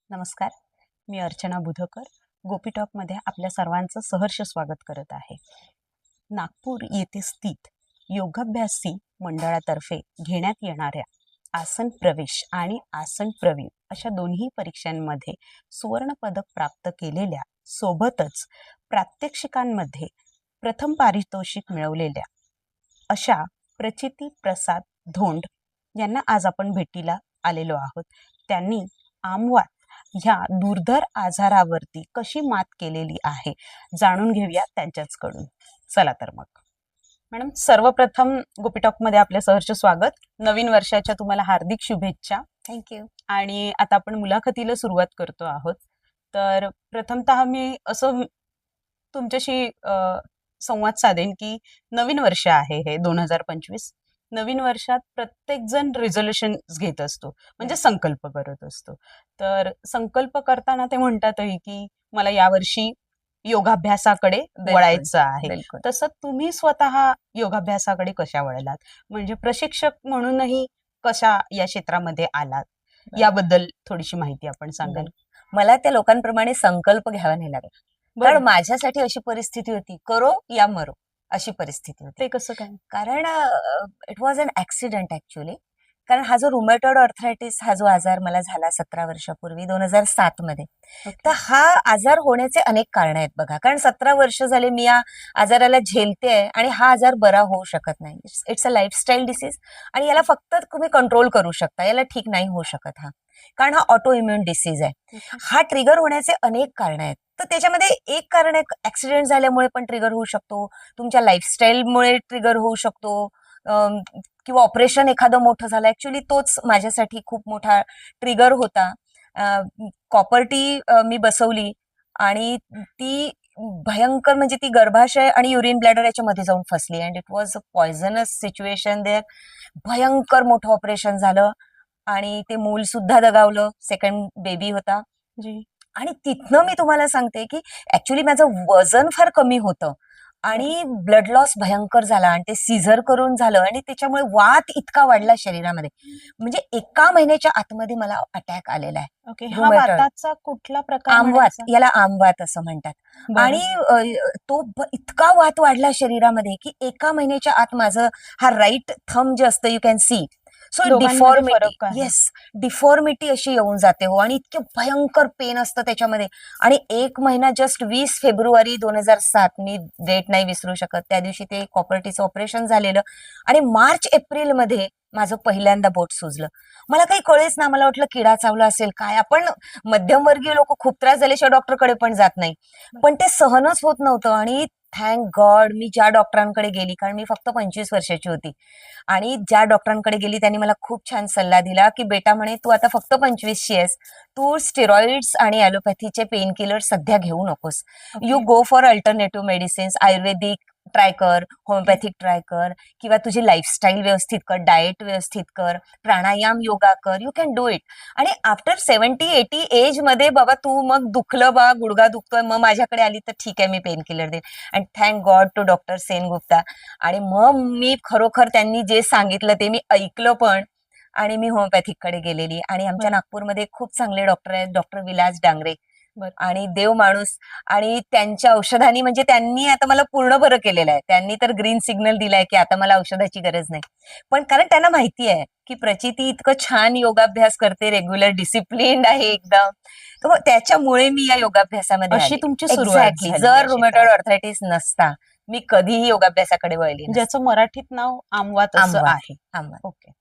नमस्कार. मी अर्चना बुधकर गोपी टॉकमध्ये आपल्या सर्वांचं सहर्ष स्वागत करत आहे. नागपूर येथे स्थित योगाभ्यासी मंडळातर्फे घेण्यात येणाऱ्या आसन प्रवेश आणि आसन प्रवीण अशा दोन्ही परीक्षांमध्ये सुवर्ण पदक प्राप्त केलेल्या सोबतच प्रात्यक्षिकांमध्ये प्रथम पारितोषिक मिळवलेल्या अशा प्रचिती प्रसाद धोंड यांना आज आपण भेटीला आलेलो आहोत. त्यांनी आमवात ह्या दुर्धर आजारावरती कशी मात केलेली आहे जाणून घेऊया त्यांच्याचकडून. चला तर मग मॅडम, सर्वप्रथम गोपी टॉक मध्ये आपले सहर्ष स्वागत. नवीन वर्षाच्या तुम्हाला हार्दिक शुभेच्छा. थँक्यू. आणि आता आपण मुलाखतीला सुरुवात करतो आहोत. तर प्रथमतः मी असं तुमच्याशी संवाद साधेन की नवीन वर्ष आहे हे 2025. नवीन वर्षात प्रत्येक जण रिझोल्युशन घेत असतो, म्हणजे संकल्प करत असतो. तर संकल्प करताना ते म्हणतातही की मला यावर्षी योगाभ्यासाकडे वळायचं आहे. बिलकुल. तसं तुम्ही स्वतः योगाभ्यासाकडे कशा वळलात, म्हणजे प्रशिक्षक म्हणूनही कशा या क्षेत्रामध्ये आलात, याबद्दल थोडीशी माहिती आपण सांगाल? मला त्या लोकांप्रमाणे संकल्प घ्यावा नाही लागला, कारण माझ्यासाठी अशी परिस्थिती होती, करो या मरो अशी परिस्थिती होती. ते कसं काय? कारण it was an accident actually. कारण हा जो रुमॅटॉइड आर्थरायटिस हा जो आजार मला झाला 17 वर्षापूर्वी 2007 मध्ये, तर हा आजार होण्याचे अनेक कारण आहेत बघा. कारण 17 वर्ष झाले मी या आजाराला झेलते आहे आणि हा आजार बरा होऊ शकत नाही. इट्स अ लाईफस्टाईल डिसीज आणि याला फक्त तुम्ही कंट्रोल करू शकता, याला ठीक नाही होऊ शकत हा, कारण हा ऑटो इम्युन डिसीज आहे. हा ट्रिगर होण्याचे अनेक कारण आहेत. तर त्याच्यामध्ये एक कारण ऍक्सिडेंट झाल्यामुळे पण ट्रिगर होऊ शकतो, तुमच्या लाईफस्टाईलमुळे ट्रिगर होऊ शकतो, किंवा ऑपरेशन एखादं मोठं झालं. ऍक्च्युअली तोच माझ्यासाठी खूप मोठा ट्रिगर होता. कॉपर्टी मी बसवली आणि ती भयंकर, म्हणजे ती गर्भाशय आणि युरिन ब्लॅडर याच्यामध्ये जाऊन फसली and it was a poisonous situation there. भयंकर मोठं ऑपरेशन झालं आणि ते मूल सुद्धा दगावलं. सेकंड बेबी होता जी. आणि तिथनं मी तुम्हाला सांगते की ऍक्च्युअली माझं वजन फार कमी होतं आणि ब्लड लॉस भयंकर झाला आणि ते सीझर करून झालं आणि त्याच्यामुळे वात इतका वाढला शरीरामध्ये, म्हणजे एका महिन्याच्या आतमध्ये मला अटॅक आलेला आहे. ओके. हा वाताचा कुठला प्रकार? आमवात, याला आमवात असं म्हणतात. आणि तो इतका वात वाढला शरीरामध्ये की एका महिन्याच्या आत माझं हा राईट थंब जे असतं, you can see, so deformity, yes, deformity अशी येऊन जाते हो, आणि इतके भयंकर पेन असतं त्याच्यामध्ये. आणि एक महिना, जस्ट 20 फेब्रुवारी 2007, मी डेट नाही विसरू शकत, त्या दिवशी ते कॉपर्टीचं ऑपरेशन झालेलं आणि मार्च एप्रिल मध्ये माझं पहिल्यांदा बोट सुजलं. मला काही कळेच ना, मला वाटलं किडा चावला असेल काय. आपण मध्यमवर्गीय लोक खूप त्रास झाल्याशिवाय डॉक्टरकडे पण जात नाही, पण ते सहनच होत नव्हतं. आणि थँक गॉड मी ज्या डॉक्टरांकडे गेली, कारण मी फक्त 25 वर्षाची होती, आणि ज्या डॉक्टरांकडे गेली त्यांनी मला खूप छान सल्ला दिला की बेटा, म्हणे तू आता फक्त 25ची आहेस, तू स्टेरॉइड्स आणि ॲलोपॅथीचे पेन किलर सध्या घेऊ नकोस. You go for alternative medicines, Ayurvedic try कर, होमिओपॅथिक ट्राय कर, किंवा तुझी लाईफस्टाईल व्यवस्थित कर, डाएट व्यवस्थित कर, प्राणायाम, योगा कर, यू कॅन डू इट. आणि आफ्टर 70-80 एज मध्ये बाबा तू मग दुखलं बा, गुडगा दुखतोय, मग माझ्याकडे आली तर ठीक आहे, मी पेन किलर देईन. And thank god to doctor Sengupta. आणि मग मी खरोखर त्यांनी जे सांगितलं ते मी ऐकलं पण, आणि मी होमिओपॅथिक कडे गेलेली. आणि आमच्या नागपूरमध्ये खूप चांगले डॉक्टर आहेत, डॉक्टर विलास डांगरे, आणि देव माणूस, आणि त्यांच्या औषधांनी, म्हणजे त्यांनी आता मला पूर्ण बरं केलेलं आहे. त्यांनी तर ग्रीन सिग्नल दिलाय की आता मला औषधाची गरज नाही. पण कारण त्यांना माहिती आहे की प्रचिती इतकं छान योगाभ्यास करते, रेग्युलर डिसिप्लिन्ड आहे एकदम, तर त्याच्यामुळे मी या योगाभ्यासामध्ये अशी तुमची सुरुवात झाली. जर रुमॅटॉइड आर्थरायटिस नसता मी कधीही योगाभ्यासाकडे वळली. ज्याचं मराठीत नाव आमवात असं आहे. ओके.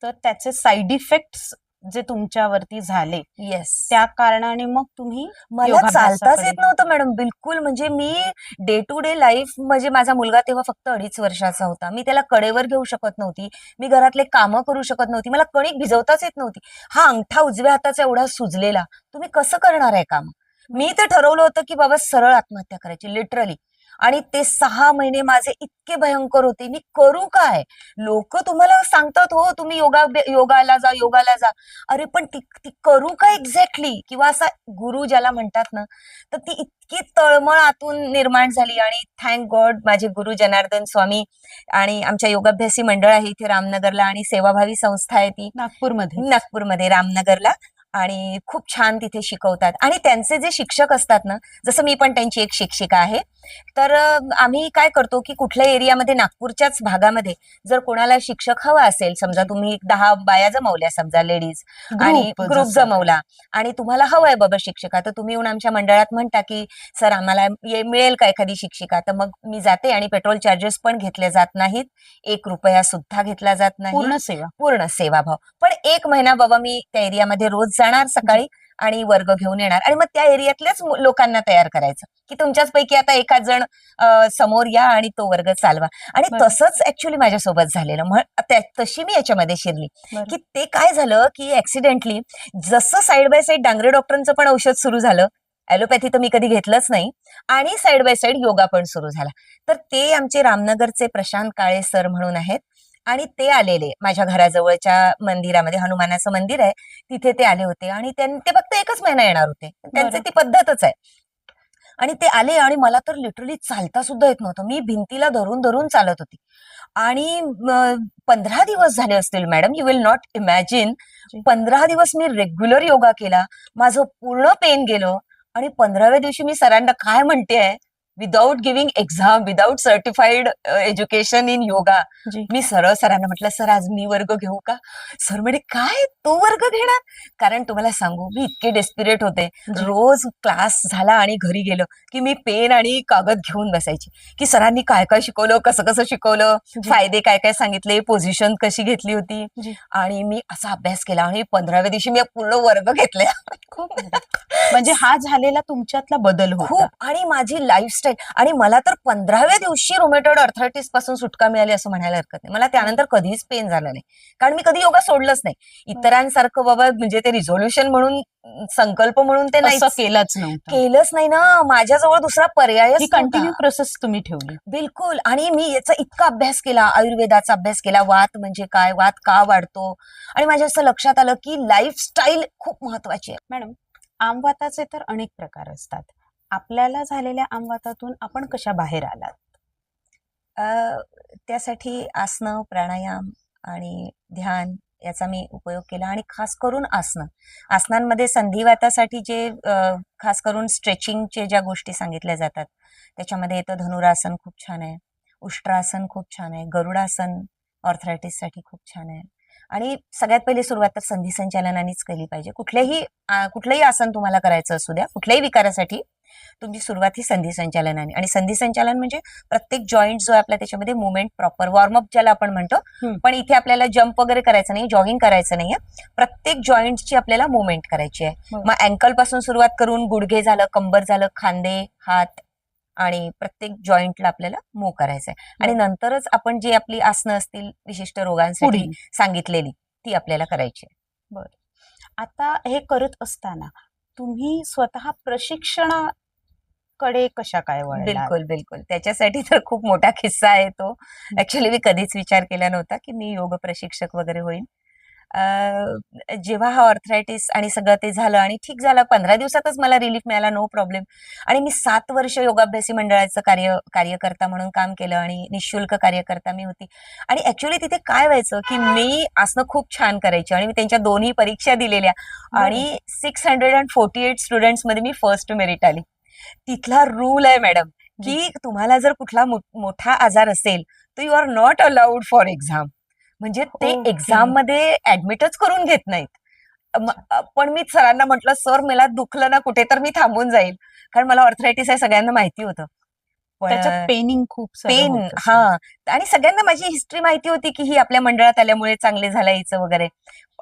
तर त्याचे साईड इफेक्ट्स जे तुमच्यावरती झाले, येस, त्या कारणाने मग तुम्ही, मला चालताच येत नव्हतं मॅडम, बिलकुल. म्हणजे मी डे टू डे लाईफ, म्हणजे माझा मुलगा तेव्हा फक्त 2.5 वर्षाचा होता, मी त्याला कडेवर घेऊ शकत नव्हती, मी घरातले कामं करू शकत नव्हती, मला कणिक भिजवताच येत नव्हती. हा अंगठा उजव्या हाताचा एवढा सुजलेला, तुम्ही कसं करणार आहे काम. मी तर ठरवलं होतं की बाबा सरळ आत्महत्या करायची, लिटरली. आणि ते 6 महिने माझे इतके भयंकर होते, मी करू काय. लोक तुम्हाला सांगतात हो तुम्ही योगाला जा, योगाला जा, अरे पण ती करू काय एक्झॅक्टली, किंवा असा गुरु ज्याला म्हणतात ना, तर ती इतकी तळमळ आतून निर्माण झाली. आणि थँक गॉड माझे गुरु जनार्दन स्वामी, आणि आमच्या योगाभ्यासी मंडळ आहे इथे रामनगरला, आणि सेवाभावी संस्था आहे ती नागपूरमध्ये रामनगरला, आणि खूप छान तिथे शिकवतात. आणि त्यांचे जे शिक्षक असतात ना, जसं मी पण त्यांची एक शिक्षिका आहे, तर आम्ही काय करतो की कुठल्या एरियामध्ये, नागपूरच्याच भागामध्ये जर कोणाला शिक्षक हवा असेल, समजा जी. तुम्ही 10 बाया जमवल्या, समजा लेडीज, आणि ग्रुप ग्रुप जसं. जमवला, आणि तुम्हाला हवाय बाबा शिक्षिका, तर तुम्ही येऊन आमच्या मंडळात म्हणता की सर आम्हाला मिळेल का एखादी शिक्षिका, तर मग मी जाते आणि पेट्रोल चार्जेस पण घेतले जात नाहीत, 1 रुपया सुद्धा घेतला जात नाही, पूर्ण सेवा. पूर्ण सेवाभाव. पण 1 महिना बाबा मी त्या एरियामध्ये रोज जाणार सकाळी आणि वर्ग घेऊन येणार, आणि मग त्या एरियातल्याच लोकांना तयार करायचं की तुमच्याच पैकी आता एखाद जण समोर या आणि तो वर्ग चालवा. आणि बरं. तसंच ऍक्च्युली माझ्यासोबत झालेलं. तशी मी याच्यामध्ये शिरली बरं. की ते काय झालं की ऍक्सिडेंटली, जसं साईड बाय साईड डांगरे डॉक्टरांचं पण औषध सुरू झालं, ॲलोपॅथी तर मी कधी घेतलंच नाही, आणि साईड बाय साईड योगा पण सुरू झाला. तर ते आमचे रामनगरचे प्रशांत काळे सर म्हणून आहेत, आणि ते आलेले माझ्या घराजवळच्या मंदिरामध्ये, हनुमानाचं मंदिर आहे तिथे ते आले होते, आणि ते फक्त 1 महिना येणार होते, त्यांची बरं. ती पद्धतच आहे. आणि ते आले, आणि मला तर लिटरली चालता सुद्धा येत नव्हतं, मी भिंतीला धरून धरून चालत होती. आणि 15 दिवस झाले असतील madam, you will not imagine. जी. 15 दिवस मी रेग्युलर योगा केला, माझं पूर्ण पेन गेलं, आणि 15व्या दिवशी मी सरांना काय म्हणतेय, without giving exam, without certified education in yoga, जी. मी सरळ सरांना म्हटलं, सर आज मी वर्ग घेऊ का? सर म्हणे, काय तो वर्ग घेणार? कारण तुम्हाला सांगू, मी इतके डेस्पिरेट होते. जी. रोज क्लास झाला आणि घरी गेलो की मी पेन आणि कागद घेऊन बसायची, की सरांनी काय काय शिकवलं, कसं कसं शिकवलं, जी. फायदे काय काय सांगितले, पोझिशन कशी घेतली होती. जी. आणि मी असा अभ्यास केला, आणि 15व्या दिवशी मी पूर्ण वर्ग घेतले. खूप भारी. म्हणजे हा झालेला तुमच्यातला बदल होता. खूप. आणि माझी लाईफस्टाईल, आणि मला तर 15व्या दिवशी रोमॅटॉइड अर्थरायटिस पासून सुटका मिळाली असं म्हणायला हरकत नाही. मला त्यानंतर कधीच पेन झालं नाही, कारण मी कधी योगा सोडलंच नाही. इतरांसारखं बाबा म्हणजे ते रिझोल्युशन म्हणून, संकल्प म्हणून ते नाही असं केलंच नव्हतं. केलंच नाही ना, माझ्याजवळ दुसरा पर्यायच ही नव्हता. कंटिन्यू प्रोसेस तुम्ही ठेवली. बिलकुल. आणि मी याचा इतका अभ्यास केला, आयुर्वेदाचा अभ्यास केला, वात म्हणजे काय, वात का वाढतो, आणि माझ्या असं लक्षात आलं की लाईफस्टाईल खूप महत्वाची आहे. मॅडम, आमवाताचे तर अनेक प्रकार असतात. आपल्याला झालेल्या आमवातातून आपण कशा बाहेर आलात? त्यासाठी आसनं, प्राणायाम आणि ध्यान याचा मी उपयोग केला, आणि खास करून आसनांमध्ये संधिवातासाठी जे खास करून स्ट्रेचिंगचे ज्या गोष्टी सांगितल्या जातात, त्याच्यामध्ये येतं धनुरासन, खूप छान आहे, उष्ट्रासन खूप छान आहे, गरुडासन ऑर्थरायटिससाठी खूप छान आहे. आणि सगळ्यात पहिली सुरुवात तर संधी संचालनानेच केली पाहिजे. कुठलंही आसन तुम्हाला करायचं असू द्या, कुठल्याही विकारासाठी तुमची सुरुवात ही संधी संचालनाने. आणि संधी संचालन म्हणजे प्रत्येक जॉईंट जो आहे आपला, त्याच्यामध्ये मुवमेंट प्रॉपर, वॉर्मअप ज्याला आपण म्हणतो, पण इथे आपल्याला जम्प वगैरे करायचं नाही, जॉगिंग करायचं नाहीये, प्रत्येक जॉईंटची आपल्याला मुवमेंट करायची आहे. मग अँकल पासून सुरुवात करून गुडघे झालं, कंबर झालं, खांदे, हात, आणि प्रत्येक जॉईंटला आपल्याला मूव्ह करायचंय. आणि नंतरच आपण जी आपली आसनं असतील विशिष्ट रोगांसाठी सांगितलेली, ती आपल्याला करायची आहे. बरं. आता हे करत असताना तुम्ही स्वतः प्रशिक्षणाकडे कशा काय वळलात? बिलकुल, बिलकुल. त्याच्यासाठी तर खूप मोठा किस्सा आहे तो. ऍक्च्युली मी कधीच विचार केला नव्हता की मी योग प्रशिक्षक वगैरे होईन. जेव्हा हा ऑर्थरायटिस आणि सगळं ते झालं आणि ठीक झालं, 15 दिवसातच मला रिलीफ मिळाला, नो प्रॉब्लेम. आणि मी 7 वर्ष योगाभ्यासी मंडळाचं कार्यकर्ता म्हणून काम केलं, आणि निःशुल्क कार्यकर्ता मी होती. आणि ऍक्च्युली तिथे काय व्हायचं की मी आसनं खूप छान करायची, आणि मी त्यांच्या दोन्ही परीक्षा दिलेल्या, आणि 648 स्टुडंट्स मध्ये मी फर्स्ट मेरिट आली. तिथला रूल आहे मॅडम की तुम्हाला जर कुठला मोठा आजार असेल तर you are not allowed for exam. म्हणजे ते एक्झाम मध्ये ऍडमिटच करून घेत नाहीत. पण मी सरांना म्हटलं, सर मला दुखलं ना कुठे तर मी थांबून जाईल, कारण मला ऑर्थरायटिस आहे सगळ्यांना माहिती होतं. त्याच्यात पेनिंग खूप पेन, हा. आणि सगळ्यांना माझी हिस्ट्री माहिती होती की ही आपल्या मंडळात आल्यामुळे चांगले झालं हिचं वगैरे.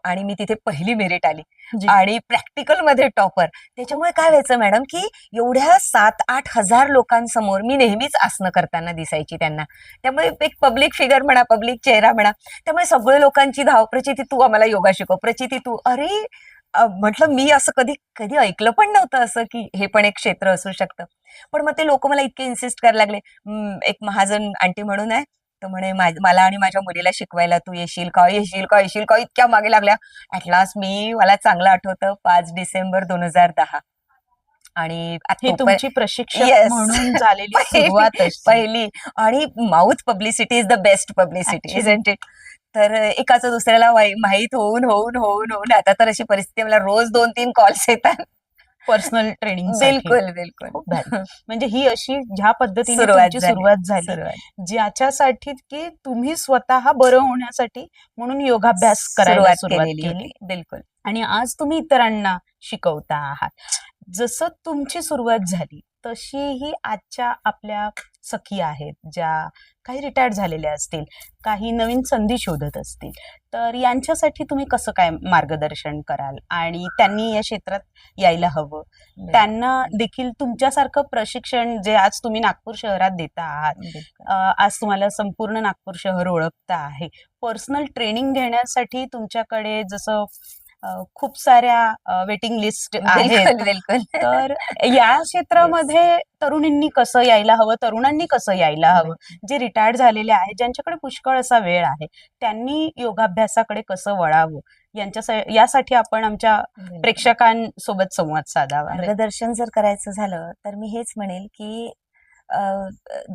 आणि मी तिथे पहिली मेरिट आली, आणि प्रॅक्टिकल मध्ये टॉपर. त्याच्यामुळे काय व्हायचं मॅडम की एवढ्या 7-8 हजार लोकांसमोर मी नेहमीच आसनं करताना दिसायची त्यांना. त्यामुळे एक पब्लिक फिगर म्हणा, पब्लिक चेहरा म्हणा, त्यामुळे सगळे लोकांची धाव, प्रचिती तू आम्हाला योगा शिकव, प्रचिती तू. अरे म्हटलं, मी असं कधी कधी ऐकलं पण नव्हतं असं की हे पण एक क्षेत्र असू शकतं. पण मग ते लोक मला इतके इन्सिस्ट करायला लागले. एक महाजन आंटी म्हणून आहे, तर म्हणे मला आणि माझ्या मुलीला शिकवायला तू येशील का, येशील का, येशील का, इतक्या मागे लागल्या. ऍट लास्ट मला चांगलं आठवतं 5 डिसेंबर 2010. आणि तुमची प्रशिक्षक म्हणून झालेली सुरुवात पहिली. आणि mouth publicity is the best publicity, isn't it? तर एकाचं दुसऱ्याला माहित होऊन होऊन होऊन होऊन आता तर अशी परिस्थिती मला रोज 2-3 कॉल्स येतात. पर्सनल ट्रेनिंग बिलकुल बिलकुल. खूप भारी. म्हणजे ही अशी ज्या पद्धतीने सुरुवात तुमची झाली सुरुवात झाली, सुरुवात ज्याच्यासाठी की तुम्ही स्वतः बरं होण्यासाठी म्हणून योगाभ्यास करायला सुरुवात सुरुवात केलेली केली होती बिलकुल. आणि आज तुम्ही इतरांना शिकवता आहात. जसं तुमची सुरुवात झाली तशीही आजच्या आपल्या सखी आहेत, ज्या काही रिटायर्ड झालेल्या असतील, काही नवीन संधी शोधत असतील, तर यांच्यासाठी तुम्ही कसं काय मार्गदर्शन कराल आणि त्यांनी या क्षेत्रात यायला हवं, त्यांना देखील तुमच्यासारखं प्रशिक्षण जे आज तुम्ही नागपूर शहरात देता आहात, बिलकुल. आज तुम्हाला संपूर्ण नागपूर शहर ओळखता आहे, पर्सनल ट्रेनिंग घेण्यासाठी तुमच्याकडे जसं खूप साऱ्या वेटिंग लिस्ट आहेत, बिलकुल बिलकुल. तर या क्षेत्रामध्ये तरुणींनी कसं यायला हवं, तरुणांनी कसं यायला हवं, जे रिटायर्ड झालेले आहेत, ज्यांच्याकडे पुष्कळ असा वेळ आहे, त्यांनी योगाभ्यासाकडे कसं वळावं, यासाठी आपण आमच्या बिलकुल. प्रेक्षकांसोबत संवाद साधावा. मार्गदर्शन जर करायचं झालं तर मी हेच म्हणेल की अ,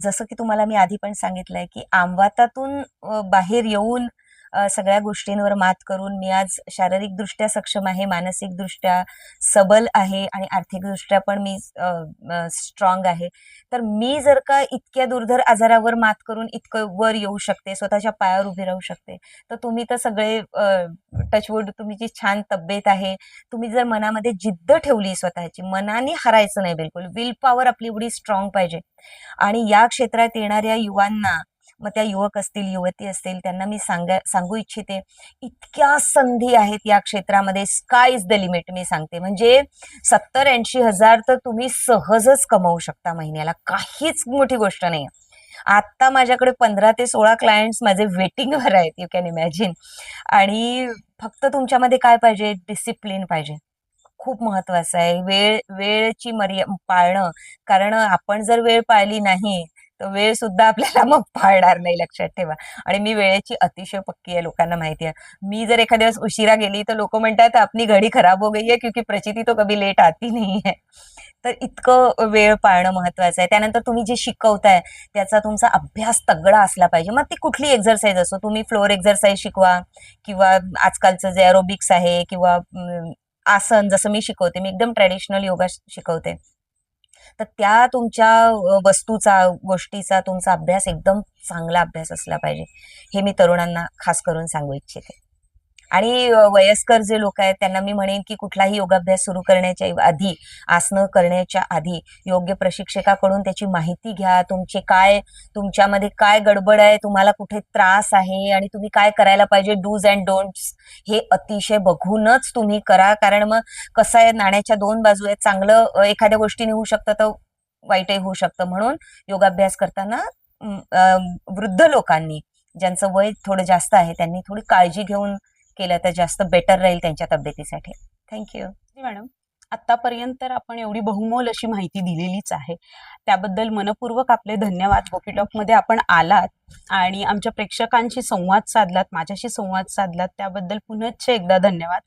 जसं की तुम्हाला मी आधी पण सांगितलंय की आमवातातून बाहेर येऊन सगळ्या गोष्टींवर मात करून मी आज शारीरिकदृष्ट्या सक्षम आहे, मानसिकदृष्ट्या सबल आहे आणि आर्थिकदृष्ट्या पण मी स्ट्रॉंग आहे. तर मी जर का इतक्या दुर्धर आजारावर मात करून इतकं वर येऊ शकते, स्वतःच्या पायावर उभी राहू शकते, तर तुम्ही तर सगळे टचवूड तुमची छान तब्येत आहे. तुम्ही जर मनामध्ये जिद्द ठेवली स्वतःची, मनाने हरायचं नाही बिलकुल. विल पॉवर आपली एवढी स्ट्रॉंग पाहिजे. आणि या क्षेत्रात येणाऱ्या युवांना, मग त्या युवक असतील, युवती असतील, त्यांना मी सांगू इच्छिते, इतक्या संधी आहेत या क्षेत्रामध्ये. स्काय इज द लिमिट मी सांगते. म्हणजे 70-80 हजार तर तुम्ही सहजच कमवू शकता महिन्याला. काहीच मोठी गोष्ट नाही. आता माझ्याकडे 15 ते 16 क्लायंट्स माझे वेटिंगवर आहेत. You can imagine. आणि फक्त तुमच्यामध्ये काय पाहिजे? डिसिप्लिन पाहिजे. खूप महत्वाचं आहे. वेळेची पाळणं. कारण आपण जर वेळ पाळली नाही, तर वेळ सुद्धा आपल्याला मग पाळणार नाही, लक्षात ठेवा. आणि मी वेळेची अतिशय पक्की आहे, लोकांना माहिती आहे. मी जर एखाद्या वेळेस उशिरा गेली, तर लोकं म्हणतात, "अपनी घडी खराब हो गई है, क्योंकि प्रचिती तो कभी लेट आती नहीं है." तर इतकं वेळ पाळणं महत्वाचं आहे. त्यानंतर तुम्ही जे शिकवताय, त्याचा तुमचा अभ्यास तगडा असला पाहिजे. मग ती कुठली एक्सरसाइज असो, तुम्ही फ्लोर एक्सरसाइज शिकवा किंवा आजकालचं जे एरोबिक्स आहे किंवा आसन जसं मी शिकवते, मी एकदम ट्रेडिशनल योगा शिकवते. तर त्या तुमच्या वस्तूचा, गोष्टीचा तुमचा अभ्यास एकदम चांगला अभ्यास असला पाहिजे. हे मी तरुणांना खास करून सांगू इच्छिते. आणि वयस्कर जे लोक आहेत त्यांना मी म्हणेन की कुठलाही योगाभ्यास सुरू करण्याच्या आधी, आसनं करण्याच्या आधी योग्य प्रशिक्षकाकडून त्याची माहिती घ्या. तुमच्यामध्ये काय गडबड आहे, तुम्हाला कुठे त्रास आहे आणि तुम्ही काय करायला पाहिजे, डूज अँड डोंट्स, हे अतिशय बघूनच तुम्ही करा. कारण मग कसं आहे, नाण्याच्या 2 बाजू आहेत. चांगलं एखाद्या गोष्टीने होऊ शकतं तर वाईटही होऊ शकतं. म्हणून योगाभ्यास करताना वृद्ध लोकांनी, ज्यांचं वय थोडं जास्त आहे, त्यांनी थोडी काळजी घेऊन केलं तर जास्त बेटर राहील त्यांच्या तब्येतीसाठी. थँक्यू. मॅडम, आतापर्यंत तर आपण एवढी बहुमोल अशी माहिती दिलेलीच आहे. त्याबद्दल मनपूर्वक आपले धन्यवाद. गोपीटॉकमध्ये आपण आलात आणि आमच्या प्रेक्षकांशी संवाद साधलात, माझ्याशी संवाद साधलात, त्याबद्दल पुनश्च एकदा धन्यवाद.